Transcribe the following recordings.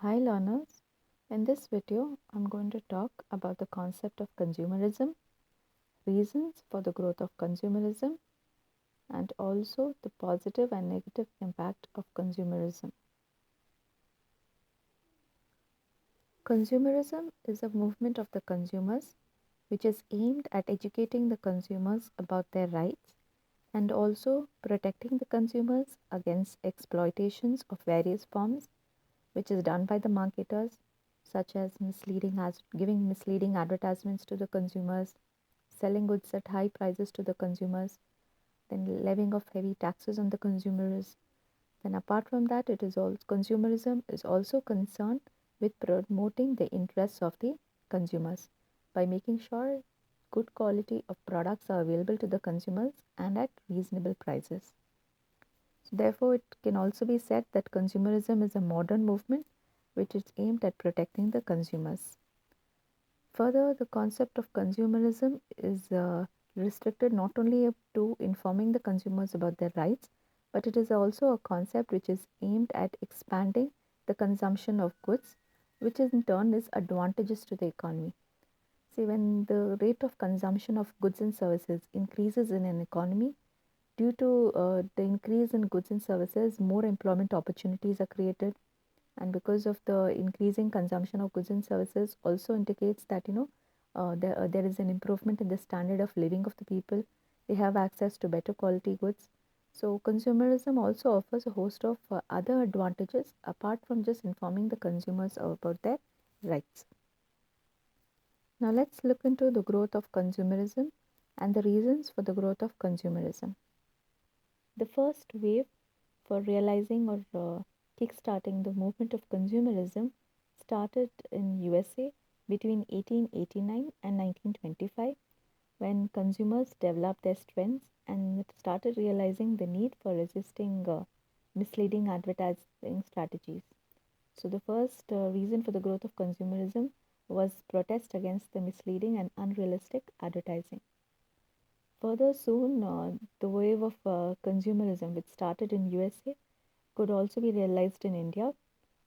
Hi learners, in this video I'm going to talk about the concept of consumerism, reasons for the growth of consumerism, and also the positive and negative impact of consumerism. Consumerism is a movement of the consumers which is aimed at educating the consumers about their rights and also protecting the consumers against exploitations of various forms which is done by the marketers, such as giving misleading advertisements to the consumers, selling goods at high prices to the consumers, then levying of heavy taxes on the consumers. Then apart from that, it is also consumerism is also concerned with promoting the interests of the consumers by making sure good quality of products are available to the consumers and at reasonable prices. So therefore, it can also be said that consumerism is a modern movement which is aimed at protecting the consumers. Further, the concept of consumerism is restricted not only to informing the consumers about their rights, but it is also a concept which is aimed at expanding the consumption of goods, which in turn is advantageous to the economy. See, when the rate of consumption of goods and services increases in an economy, due to the increase in goods and services, more employment opportunities are created, and because of the increasing consumption of goods and services also indicates that there is an improvement in the standard of living of the people. They have access to better quality goods. So consumerism also offers a host of other advantages apart from just informing the consumers about their rights. Now let's look into the growth of consumerism and the reasons for the growth of consumerism. The first wave for realizing or kickstarting the movement of consumerism started in USA between 1889 and 1925, when consumers developed their strengths and started realizing the need for resisting misleading advertising strategies. So the first reason for the growth of consumerism was protest against the misleading and unrealistic advertising. Further, soon the wave of consumerism, which started in USA, could also be realized in India,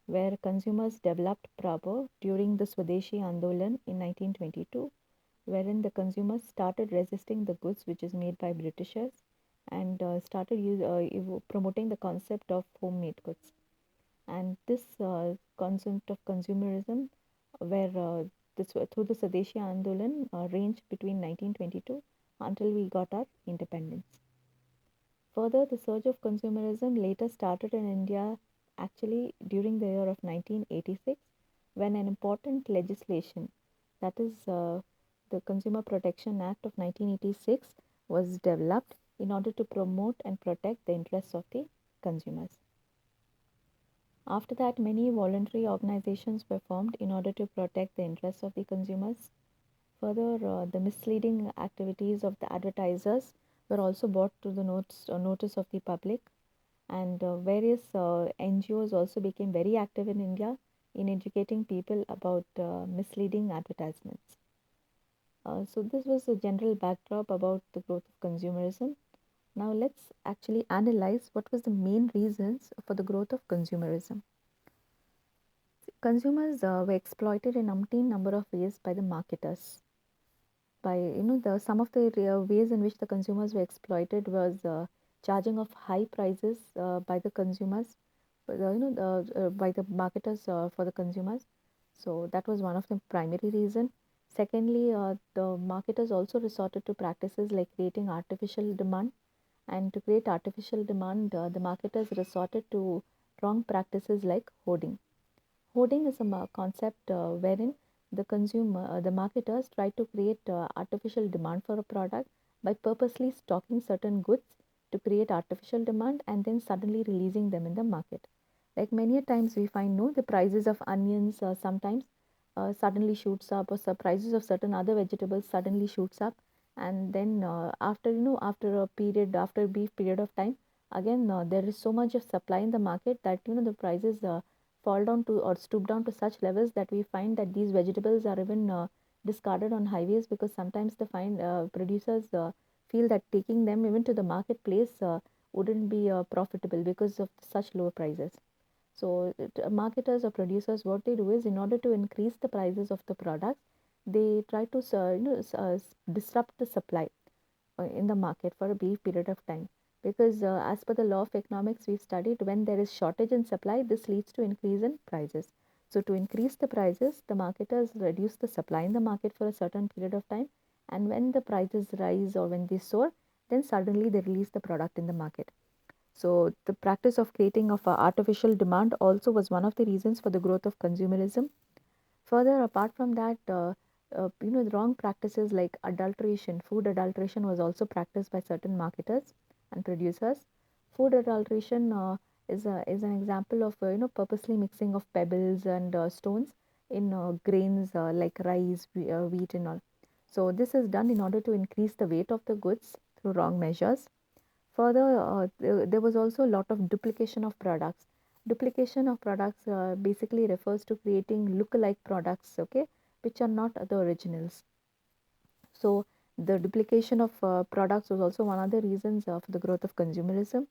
where consumers developed Prabha during the Swadeshi Andolan in 1922, wherein the consumers started resisting the goods which is made by Britishers and started promoting the concept of homemade goods. And this concept of consumerism, where through the Swadeshi Andolan, ranged between 1922 until we got our independence. Further, the surge of consumerism later started in India actually during the year of 1986, when an important legislation, that is the Consumer Protection Act of 1986, was developed in order to promote and protect the interests of the consumers. After that, many voluntary organizations were formed in order to protect the interests of the consumers. Further, the misleading activities of the advertisers were also brought to the notice of the public, and various NGOs also became very active in India in educating people about misleading advertisements. So this was a general backdrop about the growth of consumerism. Now let's actually analyze what was the main reasons for the growth of consumerism. Consumers were exploited in umpteen number of ways by the marketers. By the some of the ways in which the consumers were exploited was charging of high prices by the consumers, by the marketers for the consumers. So that was one of the primary reason. Secondly, the marketers also resorted to practices like creating artificial demand, and to create artificial demand, the marketers resorted to wrong practices like hoarding. Hoarding is a concept wherein the marketers try to create artificial demand for a product by purposely stocking certain goods to create artificial demand and then suddenly releasing them in the market. Like many a times we find no the prices of onions sometimes suddenly shoots up, or prices of certain other vegetables suddenly shoots up, and then after a period, after a brief period of time, again there is so much of supply in the market that the prices fall down to or stoop down to such levels that we find that these vegetables are even discarded on highways, because sometimes the producers feel that taking them even to the marketplace wouldn't be profitable because of such low prices. So marketers or producers, what they do is, in order to increase the prices of the products, they try to disrupt the supply in the market for a brief period of time. Because as per the law of economics, we've studied, when there is shortage in supply, this leads to increase in prices. So to increase the prices, the marketers reduce the supply in the market for a certain period of time, and when the prices rise or when they soar, then suddenly they release the product in the market. So the practice of creating of artificial demand also was one of the reasons for the growth of consumerism. Further, apart from that, the wrong practices like adulteration, food adulteration was also practiced by certain marketers and producers. Food adulteration is an example of purposely mixing of pebbles and stones in grains like rice, wheat, and all. So this is done in order to increase the weight of the goods through wrong measures. Further, there was also a lot of duplication of products. Duplication of products basically refers to creating look-alike products, okay, which are not the originals. So the duplication of products was also one of the reasons for the growth of consumerism.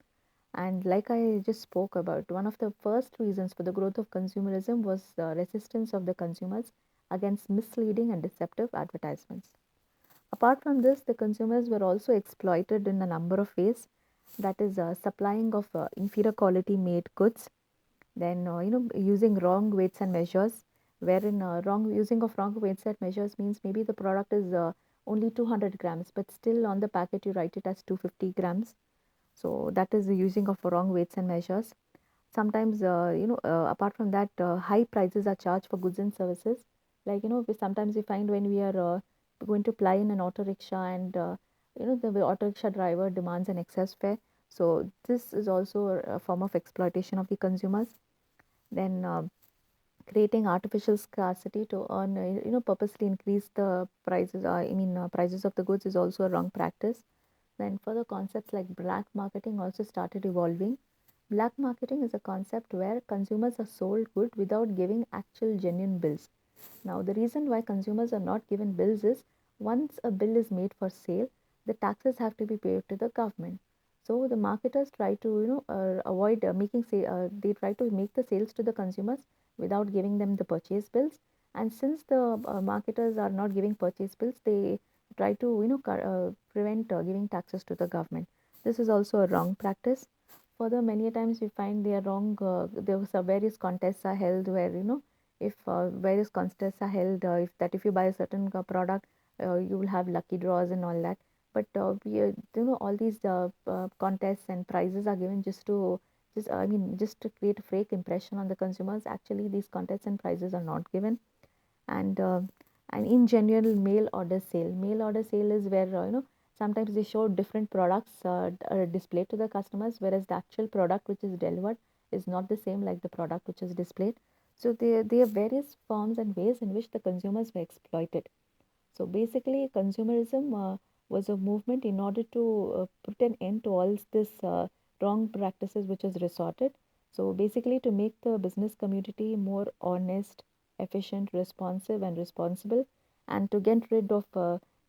And like I just spoke about, one of the first reasons for the growth of consumerism was the resistance of the consumers against misleading and deceptive advertisements. Apart from this, the consumers were also exploited in a number of ways. That is, supplying of inferior quality made goods, then using wrong weights and measures, wherein wrong using of wrong weights and measures means maybe the product is only 200 grams, but still on the packet you write it as 250 grams. So that is the using of wrong weights and measures. Sometimes apart from that, high prices are charged for goods and services. Like sometimes we find when we are going to ply in an auto rickshaw, and the auto rickshaw driver demands an excess fare. So this is also a form of exploitation of the consumers. Then creating artificial scarcity to earn purposely increase the prices, prices of the goods, is also a wrong practice. Then further concepts like black marketing also started evolving. Black marketing is a concept where consumers are sold good without giving actual genuine bills. Now, the reason why consumers are not given bills is, once a bill is made for sale, the taxes have to be paid to the government. So the marketers try to avoid making say they try to make the sales to the consumers without giving them the purchase bills. And since the marketers are not giving purchase bills, they try to prevent giving taxes to the government. This is also a wrong practice. Further, many a times we find they are wrong. There was various contests are held where if various contests are held, if you buy a certain product, you will have lucky draws and all that. But all these contests and prizes are given just to create a fake impression on the consumers. Actually, these contests and prizes are not given. And in general, mail order sale is where sometimes they show different products displayed to the customers, whereas the actual product which is delivered is not the same like the product which is displayed. So there are various forms and ways in which the consumers were exploited. So basically, consumerism was a movement in order to put an end to all this wrong practices which was resorted. So basically, to make the business community more honest, efficient, responsive, and responsible, and to get rid of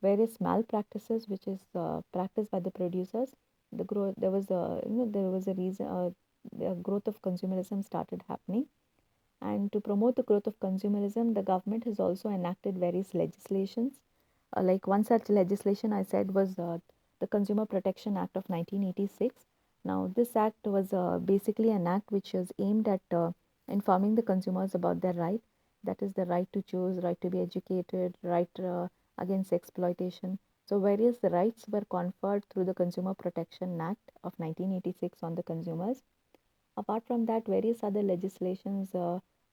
various malpractices which is practiced by the producers. There was a reason the growth of consumerism started happening. And to promote the growth of consumerism, the government has also enacted various legislations. Like one such legislation I said was the Consumer Protection Act of 1986. Now, this act was basically an act which was aimed at informing the consumers about their right. That is the right to choose, right to be educated, right against exploitation. So, various rights were conferred through the Consumer Protection Act of 1986 on the consumers. Apart from that, various other legislations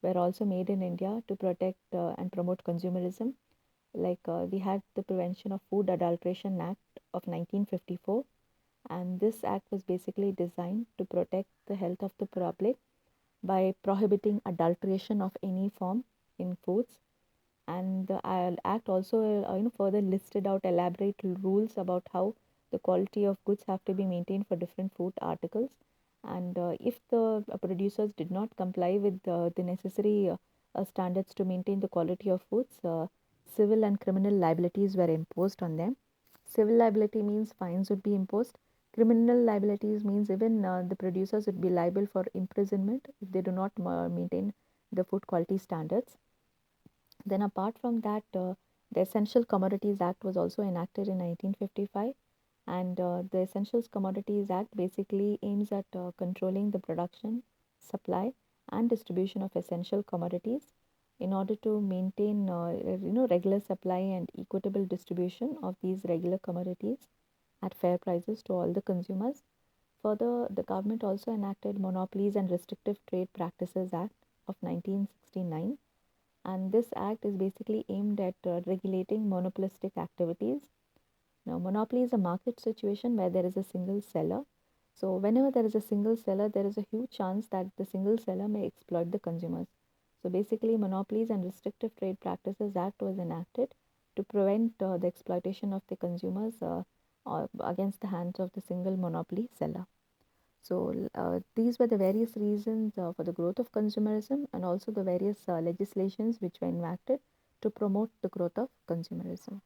were also made in India to protect and promote consumerism. Like we had the Prevention of Food Adulteration Act of 1954, and this act was basically designed to protect the health of the public by prohibiting adulteration of any form in foods. And the act also further listed out elaborate rules about how the quality of goods have to be maintained for different food articles. And if the producers did not comply with the necessary standards to maintain the quality of foods, civil and criminal liabilities were imposed on them. Civil liability means fines would be imposed, Criminal liabilities means even the producers would be liable for imprisonment if they do not maintain the food quality standards. Then, apart from that, the Essential Commodities Act was also enacted in 1955, and the Essential Commodities Act basically aims at controlling the production, supply, and distribution of essential commodities in order to maintain, regular supply and equitable distribution of these regular commodities at fair prices to all the consumers. Further, the government also enacted Monopolies and Restrictive Trade Practices Act of 1969, and this act is basically aimed at regulating monopolistic activities. Now, monopoly is a market situation where there is a single seller. So, whenever there is a single seller, there is a huge chance that the single seller may exploit the consumers. So, basically, Monopolies and Restrictive Trade Practices Act was enacted to prevent the exploitation of the consumers against the hands of the single monopoly seller. So, these were the various reasons for the growth of consumerism and also the various legislations which were enacted to promote the growth of consumerism.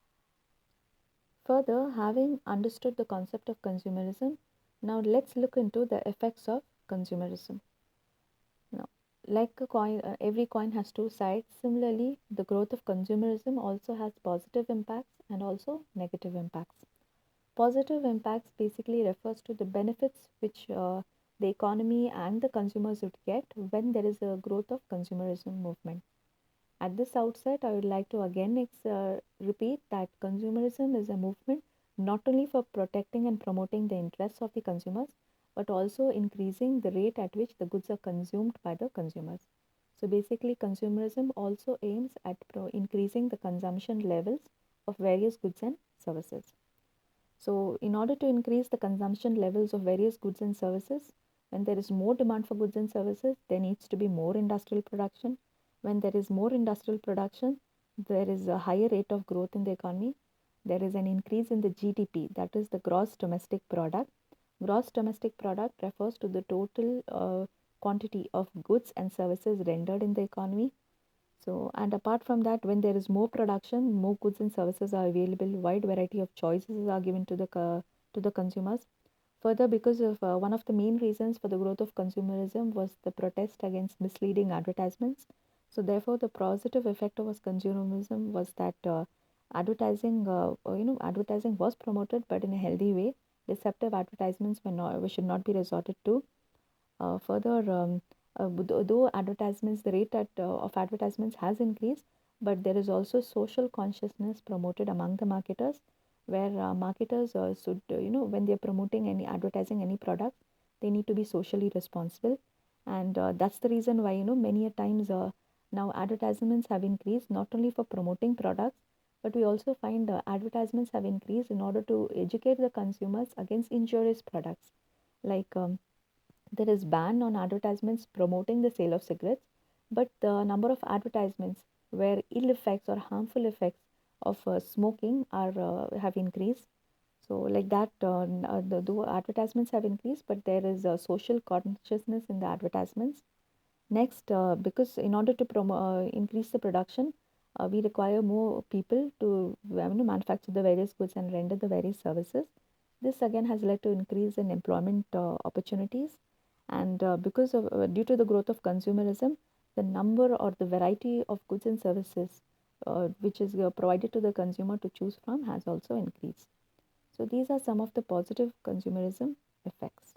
Further, having understood the concept of consumerism, now let's look into the effects of consumerism. Now, like a coin, every coin has two sides. Similarly, the growth of consumerism also has positive impacts and also negative impacts. Positive impacts basically refers to the benefits which the economy and the consumers would get when there is a growth of consumerism movement. At this outset, I would like to again repeat that consumerism is a movement not only for protecting and promoting the interests of the consumers, but also increasing the rate at which the goods are consumed by the consumers. So basically, consumerism also aims at increasing the consumption levels of various goods and services. So, in order to increase the consumption levels of various goods and services, when there is more demand for goods and services, there needs to be more industrial production. When there is more industrial production, there is a higher rate of growth in the economy. There is an increase in the GDP, that is the gross domestic product. Gross domestic product refers to the total quantity of goods and services rendered in the economy. So, and apart from that, when there is more production, more goods and services are available, wide variety of choices are given to the consumers. Further, because of one of the main reasons for the growth of consumerism was the protest against misleading advertisements. So, therefore, the positive effect of consumerism was that advertising was promoted, but in a healthy way. Deceptive advertisements should not be resorted to. Further, though advertisements, the rate of advertisements has increased, but there is also social consciousness promoted among the marketers, where marketers should, when they're promoting any advertising any product, they need to be socially responsible, and that's the reason why many a times now advertisements have increased not only for promoting products, but we also find advertisements have increased in order to educate the consumers against injurious products like there is ban on advertisements promoting the sale of cigarettes, but the number of advertisements where ill effects or harmful effects of smoking are have increased. So like that, though advertisements have increased, but there is a social consciousness in the advertisements. Next, because in order to increase the production, we require more people to manufacture the various goods and render the various services. This again has led to increase in employment opportunities, and because of due to the growth of consumerism, the number or the variety of goods and services which is provided to the consumer to choose from has also increased. So these are some of the positive consumerism effects.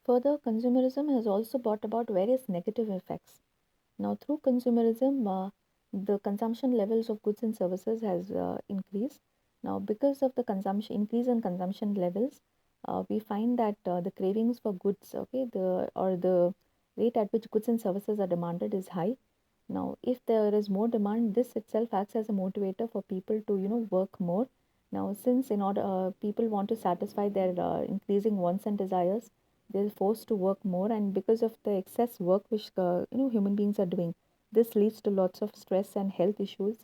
Further, consumerism has also brought about various negative effects. Now, through consumerism, the consumption levels of goods and services has increased. Now, because of the consumption increase in consumption levels, we find that the cravings for goods, okay, the rate at which goods and services are demanded is high. Now, if there is more demand, this itself acts as a motivator for people to work more. Now, since in order people want to satisfy their increasing wants and desires, they're forced to work more, and because of the excess work which human beings are doing, this leads to lots of stress and health issues.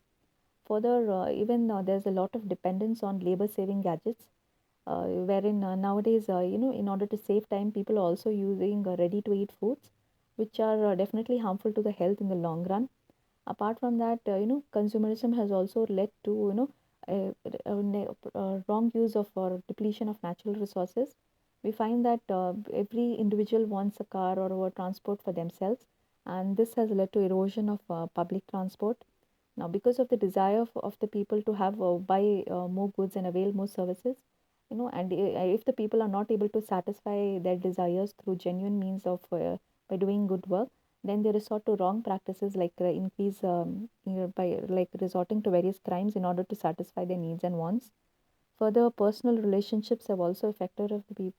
Further, even there's a lot of dependence on labor saving gadgets, wherein nowadays in order to save time, people are also using ready to eat foods, which are definitely harmful to the health in the long run. Apart from that, consumerism has also led to wrong use of or depletion of natural resources, we find that every individual wants a car or a transport for themselves, and this has led to erosion of public transport. Now, because of the desire of the people to have buy more goods and avail more services, and if the people are not able to satisfy their desires through genuine means of by doing good work, then they resort to wrong practices like increase by like resorting to various crimes in order to satisfy their needs and wants. Further, personal relationships have also affected of the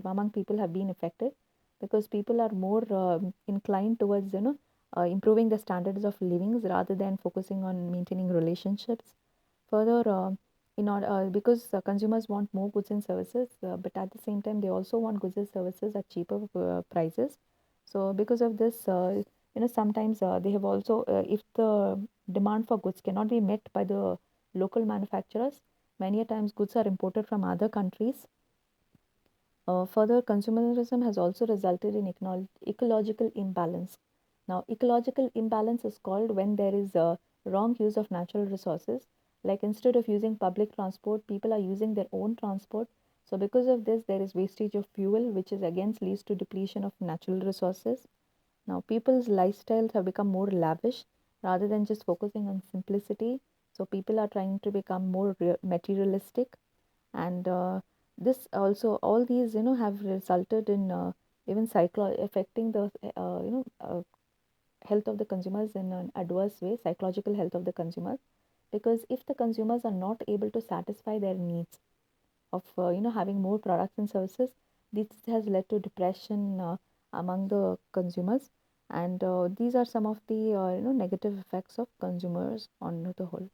among people have been affected, because people are more inclined towards improving the standards of livings rather than focusing on maintaining relationships. Further, because consumers want more goods and services, but at the same time they also want goods and services at cheaper prices. So because of this, sometimes they have also, if the demand for goods cannot be met by the local manufacturers, many a times goods are imported from other countries. Further, consumerism has also resulted in ecological imbalance. Now, ecological imbalance is called when there is a wrong use of natural resources. Like instead of using public transport, people are using their own transport. So, because of this, there is wastage of fuel, which is again leads to depletion of natural resources. Now, people's lifestyles have become more lavish rather than just focusing on simplicity. So, people are trying to become more materialistic, and this also all these have resulted in even affecting the health of the consumers in an adverse way, psychological health of the consumers, because if the consumers are not able to satisfy their needs of having more products and services, this has led to depression among the consumers, and these are some of the negative effects of consumers on the whole.